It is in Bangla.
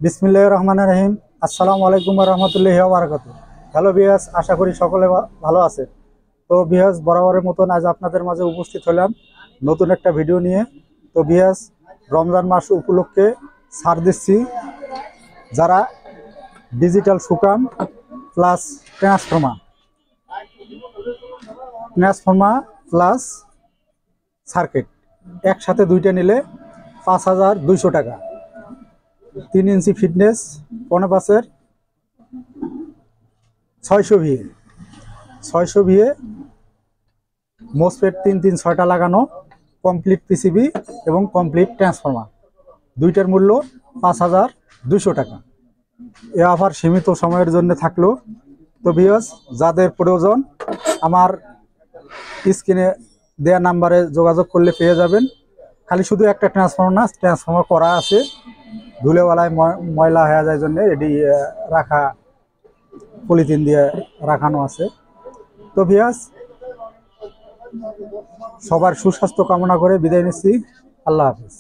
বিসমিল্লাহির রহমানির রহিম। আসসালামু আলাইকুম ওয়া রাহমাতুল্লাহি ওয়া বারাকাতুহু। হ্যালো ভিউয়ার্স, আশা করি সকলে ভালো আছে। তো ভিউয়ার্স, বরাবরের মতন আজ আপনাদের মাঝে উপস্থিত হলাম নতুন একটা ভিডিও নিয়ে। তো ভিউয়ার্স, রমজান মাস উপলক্ষে ছাড় দিচ্ছি। যারা digital সুকাম plus transformer plus circuit একসাথে দুইটা নিলে 5,200 টাকা। 3 ইঞ্চি ফিটনেস 15 600 ভিএ মোসফেট 3-6টা লাগানো, কমপ্লিট পিসিবি এবং কমপ্লিট ট্রান্সফর্মার, দুইটার মূল্য 5,200 টাকা। এ অফার সীমিত সময়ের জন্য থাকলো। তো ভিউয়ার্স, যাদের প্রয়োজন আমার স্ক্রিনে দেয়া নাম্বারে যোগাযোগ করলে পেয়ে যাবেন। খালি শুধু একটা ট্রান্সফর্মার করা আছে, ধুলেওয়ালায় ময়লা হয়ে যায় জন্য এটি রাখা, পলিথিন দিয়ে রাখানো আছে। তো ভিউয়ার্স, সবার সুস্বাস্থ্য কামনা করে বিদায় নিচ্ছি। আল্লাহ হাফেজ।